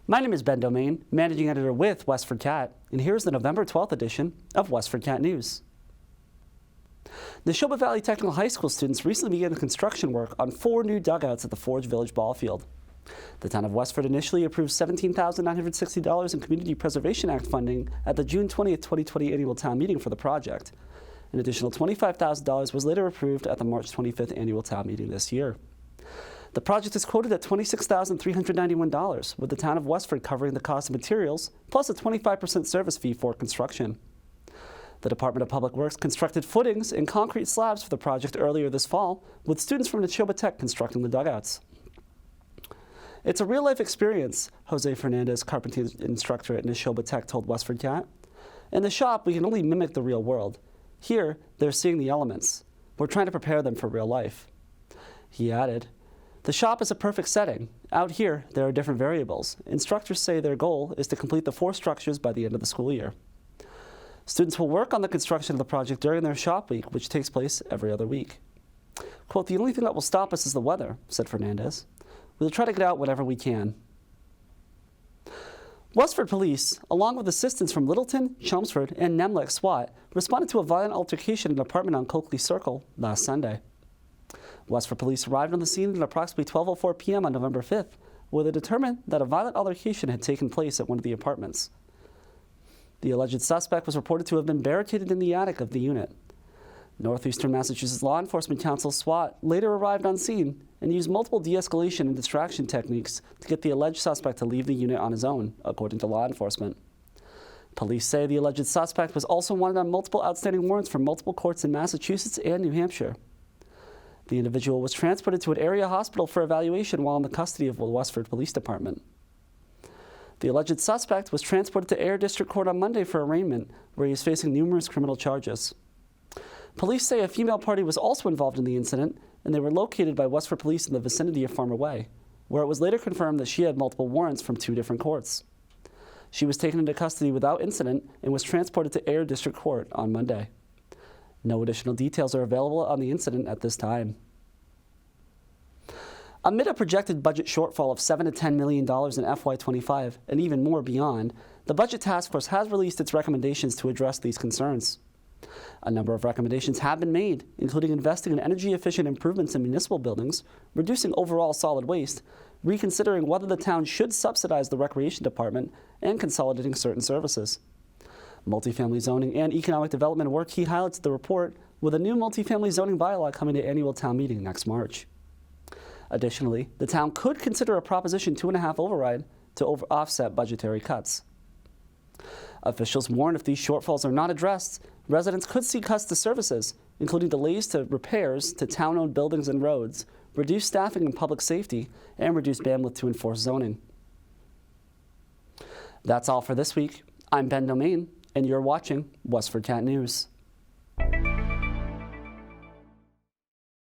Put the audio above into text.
My name is Ben Domain, Managing Editor with WestfordCAT, and here's the November 12th edition of WestfordCAT News. Neshoba Valley Technical High School students recently began construction work on 4 new dugouts at the Forge Village ball field. The town of Westford initially approved $17,960 in Community Preservation Act funding at the June 20th, 2020 annual town meeting for the project. An additional $25,000 was later approved at the March 25th annual town meeting this year. The project is quoted at $26,391, with the town of Westford covering the cost of materials, plus a 25% service fee for construction. The Department of Public Works constructed footings and concrete slabs for the project earlier this fall, with students from Neshoba Tech constructing the dugouts. It's a real-life experience, Jose Fernandez, carpentry instructor at Neshoba Tech, told WestfordCAT. In the shop, we can only mimic the real world. Here, they're seeing the elements. We're trying to prepare them for real life. He added, "The shop is a perfect setting. Out here, there are different variables. Instructors say their goal is to complete the 4 structures by the end of the school year." Students will work on the construction of the project during their shop week, which takes place every other week. Quote, "The only thing that will stop us is the weather," said Fernandez. "We'll try to get out whenever we can." Westford Police, along with assistance from Littleton, Chelmsford, and Nemlik SWAT, responded to a violent altercation in an apartment on Coakley Circle last Sunday. Westford Police arrived on the scene at approximately 12:04 p.m. on November 5th, where they determined that a violent altercation had taken place at one of the apartments. The alleged suspect was reported to have been barricaded in the attic of the unit. Northeastern Massachusetts Law Enforcement Council SWAT later arrived on scene and used multiple de-escalation and distraction techniques to get the alleged suspect to leave the unit on his own, according to law enforcement. Police say the alleged suspect was also wanted on multiple outstanding warrants from multiple courts in Massachusetts and New Hampshire. The individual was transported to an area hospital for evaluation while in the custody of the Westford Police Department. The alleged suspect was transported to Air District Court on Monday for arraignment, where he is facing numerous criminal charges. Police say a female party was also involved in the incident, and they were located by Westford Police in the vicinity of Farmer Way, where it was later confirmed that she had multiple warrants from 2 different courts. She was taken into custody without incident and was transported to Air District Court on Monday. No additional details are available on the incident at this time. Amid a projected budget shortfall of $7 to $10 million in FY25 and even more beyond, the Budget Task Force has released its recommendations to address these concerns. A number of recommendations have been made, including investing in energy-efficient improvements in municipal buildings, reducing overall solid waste, reconsidering whether the town should subsidize the recreation department, and consolidating certain services. Multifamily zoning and economic development were key highlights of the report, with a new multifamily zoning bylaw coming to annual town meeting next March. Additionally, the town could consider a Proposition 2.5 override to offset budgetary cuts. Officials warn if these shortfalls are not addressed, residents could see cuts to services, including delays to repairs to town-owned buildings and roads, reduced staffing and public safety, and reduced bandwidth to enforce zoning. That's all for this week. I'm Ben Domain, and you're watching WestfordCAT News.